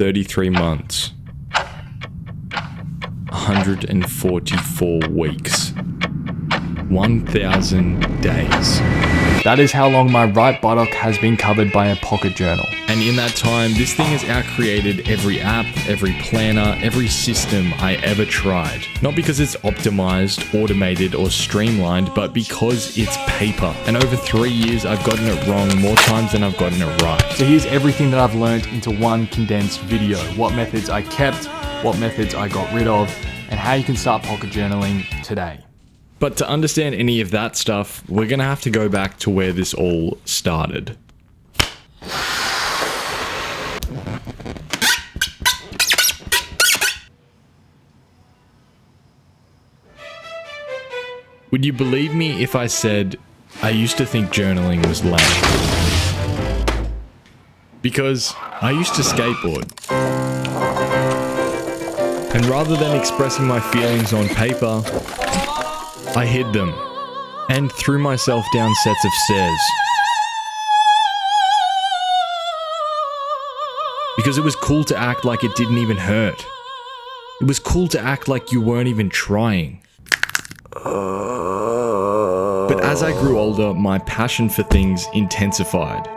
33 months, 144 weeks, 1,000 days. That is how long my right buttock has been covered by a pocket journal. And in that time, this thing has outcreated every app, every planner, every system I ever tried. Not because it's optimized, automated, or streamlined, but because it's paper. And over 3 years, I've gotten it wrong more times than I've gotten it right. So here's everything that I've learned into one condensed video. What methods I kept, what methods I got rid of, and how you can start pocket journaling today. But to understand any of that stuff, we're gonna have to go back to where this all started. Would you believe me if I said I used to think journaling was lame? Because I used to skateboard. And rather than expressing my feelings on paper, I hid them and threw myself down sets of stairs. Because it was cool to act like it didn't even hurt. It was cool to act like you weren't even trying. But as I grew older, my passion for things intensified.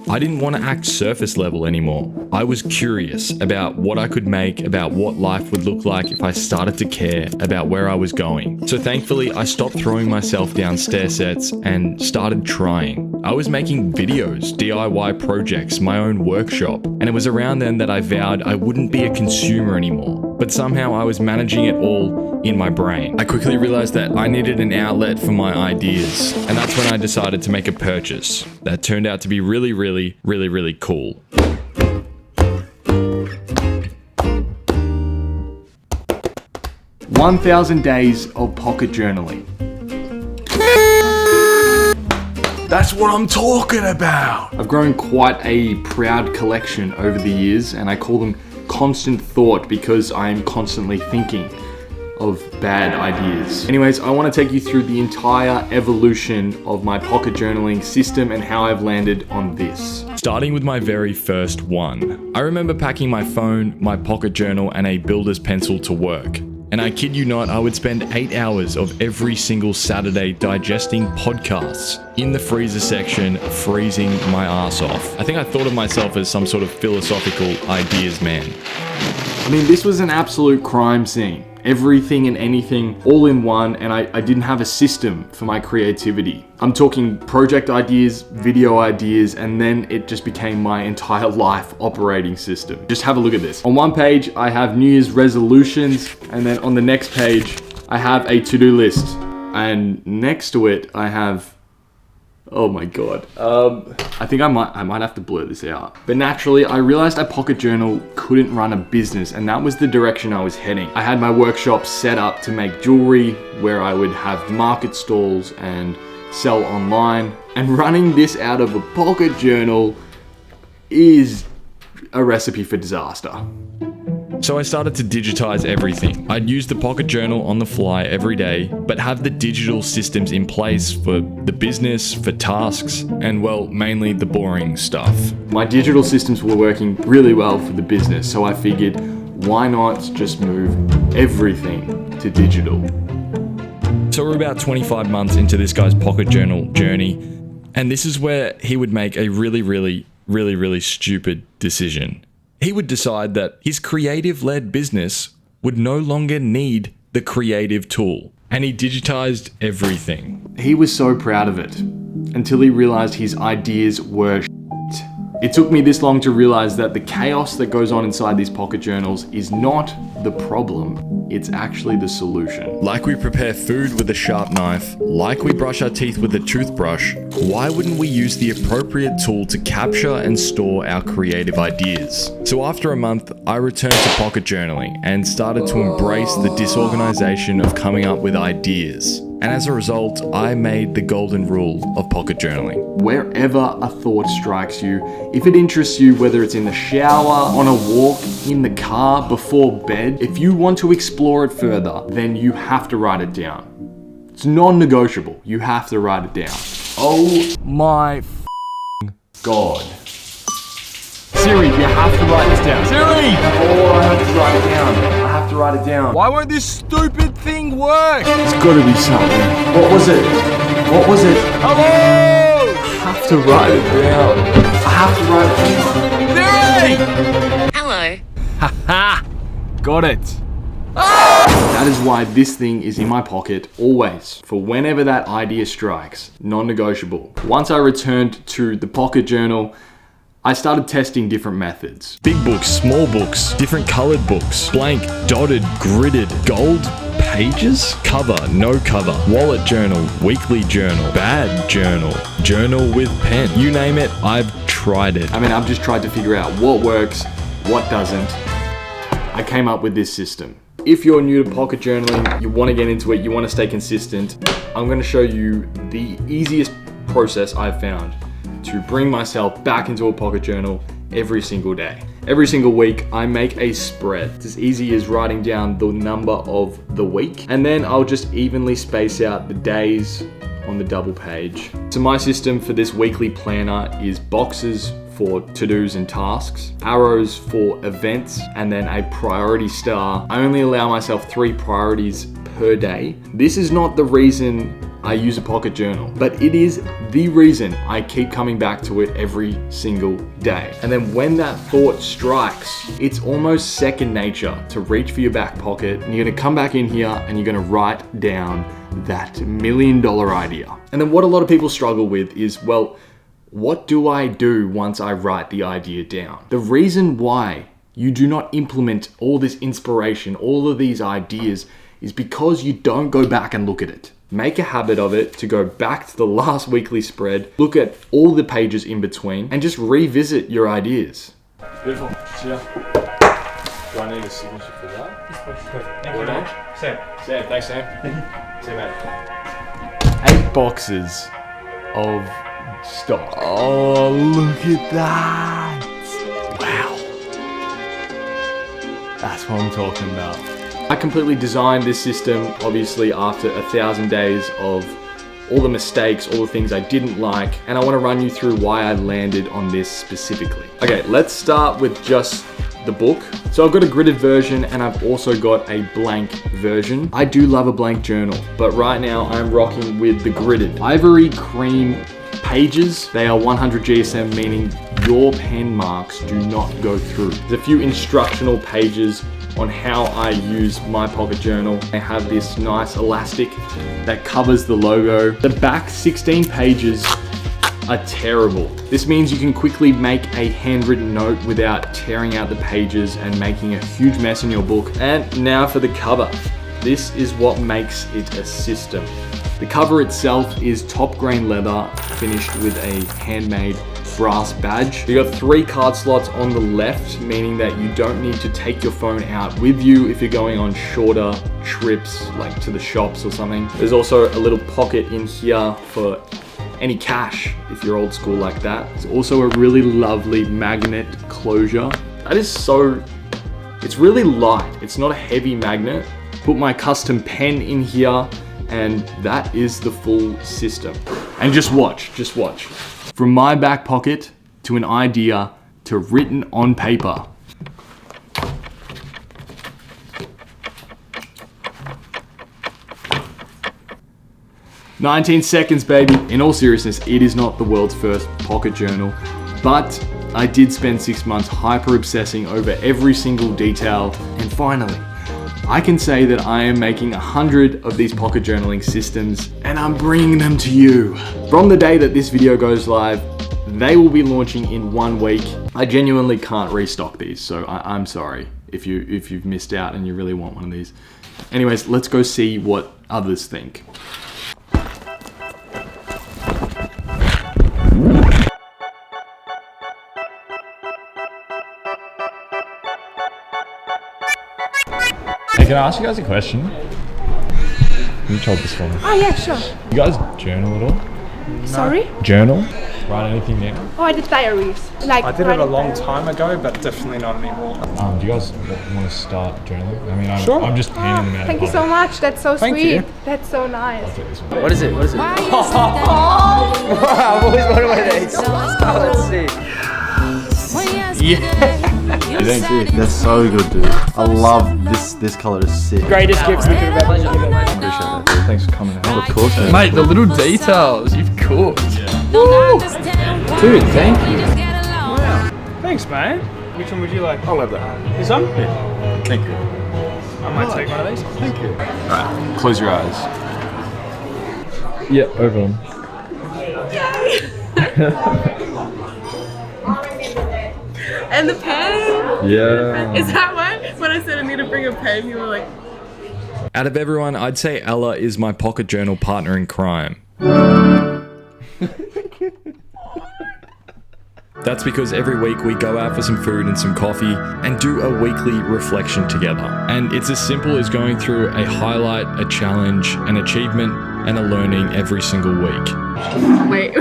I didn't want to act surface level anymore. I was curious about what I could make, about what life would look like if I started to care about where I was going. So thankfully, I stopped throwing myself down stair sets and started trying. I was making videos, DIY projects, my own workshop, and it was around then that I vowed I wouldn't be a consumer anymore. But somehow I was managing it all in my brain. I quickly realized that I needed an outlet for my ideas, and that's when I decided to make a purchase that turned out to be really cool. "1,000 days of pocket journaling." That's what I'm talking about! I've grown quite a proud collection over the years, and I call them constant thought because I am constantly thinking of bad ideas. Anyways, I want to take you through the entire evolution of my pocket journaling system and how I've landed on this. Starting with my very first one. I remember packing my phone, my pocket journal, and a builder's pencil to work. And I kid you not, I would spend 8 hours of every single Saturday digesting podcasts in the freezer section, freezing my ass off. I think I thought of myself as some sort of philosophical ideas man. I mean, this was an absolute crime scene. Everything and anything all in one, and I didn't have a system for my creativity. I'm talking project ideas, video ideas, and then it just became my entire life operating system. Just have a look at this. On one page, I have New Year's resolutions, and then on the next page, I have a to-do list. And next to it, I have... Oh my god. I think I might have to blur this out. But naturally, I realized a pocket journal couldn't run a business, and that was the direction I was heading. I had my workshop set up to make jewelry, where I would have market stalls and sell online. And running this out of a pocket journal is a recipe for disaster. So I started to digitize everything. I'd use the pocket journal on the fly every day, but have the digital systems in place for the business, for tasks, and well, mainly the boring stuff. My digital systems were working really well for the business, so I figured, why not just move everything to digital? So we're about 25 months into this guy's pocket journal journey, and this is where he would make a really stupid decision. He would decide that his creative-led business would no longer need the creative tool. And he digitized everything. He was so proud of it, until he realized his ideas were shit. It took me this long to realize that the chaos that goes on inside these pocket journals is not the problem. It's actually the solution. Like we prepare food with a sharp knife, like we brush our teeth with a toothbrush, why wouldn't we use the appropriate tool to capture and store our creative ideas? So after a month, I returned to pocket journaling and started to embrace the disorganization of coming up with ideas. And as a result, I made the golden rule of pocket journaling. Wherever a thought strikes you, if it interests you, whether it's in the shower, on a walk, in the car, before bed, if you want to explore it further, then you have to write it down. It's non-negotiable. You have to write it down. Oh my God. Siri, you have to write this down. Siri! Oh, I have to write it down. I have to write it down. Why won't this stupid thing work? It's gotta be something. What was it? What was it? Hello! I have to write it down. I have to write it down. Siri! Hello. Haha! Got it. That is why this thing is in my pocket always, for whenever that idea strikes. Non-negotiable. Once I returned to the pocket journal, I started testing different methods. Big books, small books, different colored books, blank, dotted, gridded, gold pages, cover, no cover, wallet journal, weekly journal, bad journal, journal with pen. You name it, I've tried it. I mean, I've just tried to figure out what works, what doesn't. I came up with this system. If you're new to pocket journaling, you want to get into it, you want to stay consistent, I'm going to show you the easiest process I've found to bring myself back into a pocket journal every single day. Every single week, I make a spread. It's as easy as writing down the number of the week, and then I'll just evenly space out the days on the double page. So my system for this weekly planner is boxes for to-dos and tasks, arrows for events, and then a priority star. I only allow myself 3 priorities per day. This is not the reason I use a pocket journal, but it is the reason I keep coming back to it every single day. And then when that thought strikes, it's almost second nature to reach for your back pocket, and you're gonna come back in here and you're gonna write down that $1 million idea. And then what a lot of people struggle with is, well, what do I do once I write the idea down? The reason why you do not implement all this inspiration, all of these ideas, is because you don't go back and look at it. Make a habit of it to go back to the last weekly spread, look at all the pages in between, and just revisit your ideas. Beautiful. See ya. Do I need a signature for that? Yes, perfect. Thank you very much. Sam. Sam, thanks Sam. See you, mate. 8 boxes of stock. Oh, look at that. Wow. That's what I'm talking about. I completely designed this system, obviously, after 1,000 days of all the mistakes, all the things I didn't like, and I want to run you through why I landed on this specifically. Okay, let's start with just the book. So I've got a gridded version and I've also got a blank version. I do love a blank journal, but right now I'm rocking with the gridded. Ivory cream pages. They are 100 GSM, meaning your pen marks do not go through. There's a few instructional pages on how I use my pocket journal. I have this nice elastic that covers the logo. The back 16 pages are terrible. This means you can quickly make a handwritten note without tearing out the pages and making a huge mess in your book. And now for the cover. This is what makes it a system. The cover itself is top grain leather finished with a handmade brass badge. You got 3 card slots on the left, meaning that you don't need to take your phone out with you if you're going on shorter trips, like to the shops or something. There's also a little pocket in here for any cash if you're old school like that. There's also a really lovely magnet closure. That is so, it's really light. It's not a heavy magnet. Put my custom pen in here, and that is the full system. And just watch. From my back pocket to an idea to written on paper. "19 seconds, baby." In all seriousness, it is not the world's first pocket journal, but I did spend 6 months hyper obsessing over every single detail, and finally, I can say that I am making 100 of these pocket journaling systems, and I'm bringing them to you. From the day that this video goes live, they will be launching in 1 week. I genuinely can't restock these, so I'm sorry if you've missed out and you really want one of these. Anyways, let's go see what others think. Hey, can I ask you guys a question? You told this one. Oh yeah, sure. You guys journal at all? Sorry? Journal? Write anything down? Oh, I did diaries. Like I did it a long time ago, but definitely not anymore. Do you guys want to start journaling? I mean, Sure. I'm just handing them out. Thank you so much. That's so Thank sweet. you. That's so nice. What is it? What is it? Wow, I've always wanted one of these. Let's see. Yeah. Thanks, dude. They're so good, dude. I love this. This color is sick. Greatest gifts we could have ever given. Appreciate that, dude. Thanks for coming out. Of course, man. Mate, the little details you've cooked. Dude, thank you. Thanks, mate. Which one would you like? I'll have that. This one? Thank you. I might take one of these. Thank you. Alright, close your eyes. Yeah, over them. And the pen? Yeah. Is that why? When I said I need to bring a pen, you were like, Out of everyone, I'd say Ella is my pocket journal partner in crime. That's because every week we go out for some food and some coffee and do a weekly reflection together. And it's as simple as going through a highlight, a challenge, an achievement, and a learning every single week. wait.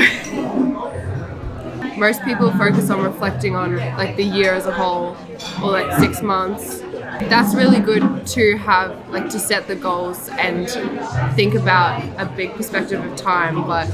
Most people focus on reflecting on like the year as a whole or like 6 months. That's really good to have, like to set the goals and think about a big perspective of time, but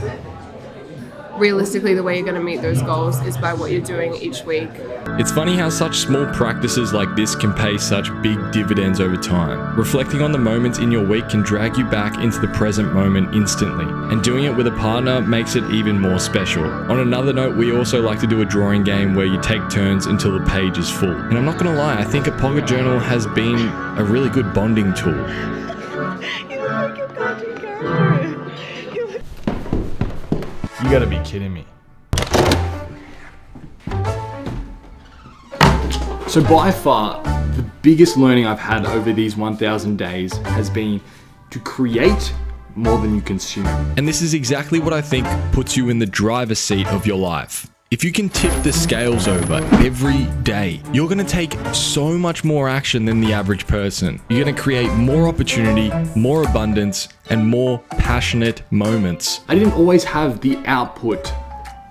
realistically the way you're going to meet those goals is by what you're doing each week. It's funny how such small practices like this can pay such big dividends over time. Reflecting on the moments in your week can drag you back into the present moment instantly, and doing it with a partner makes it even more special. On another note, we also like to do a drawing game where you take turns until the page is full. And I'm not gonna lie, I think a pocket journal has been a really good bonding tool. You look like your cartoon character. You gotta be kidding me. So by far, the biggest learning I've had over these 1,000 days has been to create more than you consume. And this is exactly what I think puts you in the driver's seat of your life. If you can tip the scales over every day, you're gonna take so much more action than the average person. You're gonna create more opportunity, more abundance, and more passionate moments. I didn't always have the output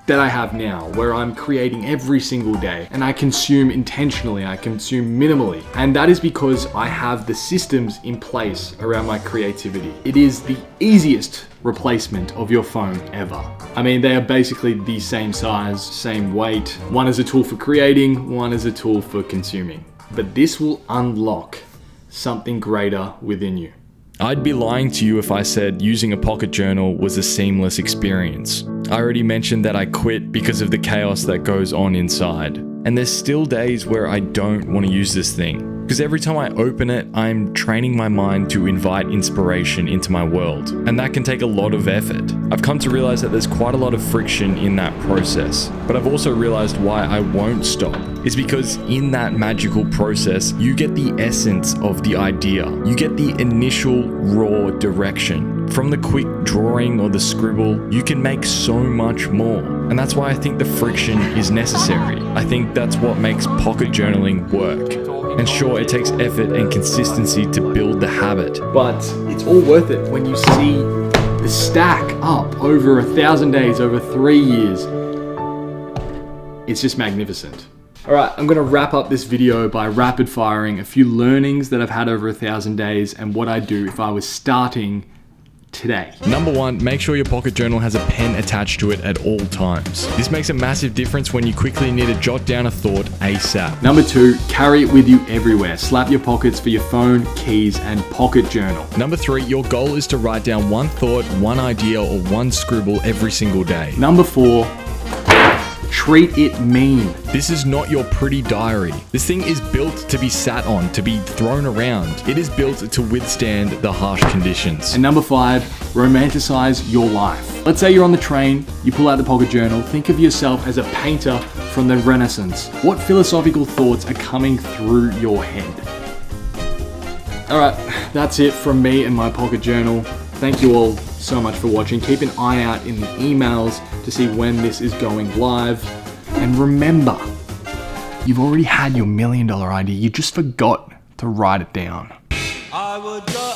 that I have now, where I'm creating every single day and I consume intentionally, I consume minimally. And that is because I have the systems in place around my creativity. It is the easiest replacement of your phone ever. I mean, they are basically the same size, same weight. One is a tool for creating, one is a tool for consuming. But this will unlock something greater within you. I'd be lying to you if I said using a pocket journal was a seamless experience. I already mentioned that I quit because of the chaos that goes on inside. And there's still days where I don't want to use this thing. Because every time I open it, I'm training my mind to invite inspiration into my world. And that can take a lot of effort. I've come to realize that there's quite a lot of friction in that process. But I've also realized why I won't stop. Is because in that magical process, you get the essence of the idea. You get the initial raw direction. From the quick drawing or the scribble, you can make so much more. And that's why I think the friction is necessary. I think that's what makes pocket journaling work. And sure, it takes effort and consistency to build the habit. But it's all worth it when you see the stack up over 1,000 days, over 3 years. It's just magnificent. All right, I'm gonna wrap up this video by rapid firing a few learnings that I've had over 1,000 days and what I'd do if I was starting today. Number 1, make sure your pocket journal has a pen attached to it at all times. This makes a massive difference when you quickly need to jot down a thought ASAP. Number 2, carry it with you everywhere. Slap your pockets for your phone, keys, and pocket journal. Number 3, your goal is to write down one thought, one idea, or one scribble every single day. Number 4, treat it mean. This is not your pretty diary. This thing is built to be sat on, to be thrown around. It is built to withstand the harsh conditions. And number 5, romanticize your life. Let's say you're on the train, you pull out the pocket journal, think of yourself as a painter from the Renaissance. What philosophical thoughts are coming through your head? All right, that's it from me and my pocket journal. Thank you all so much for watching. Keep an eye out in the emails to see when this is going live. And remember, you've already had your $1 million idea. You just forgot to write it down. I would go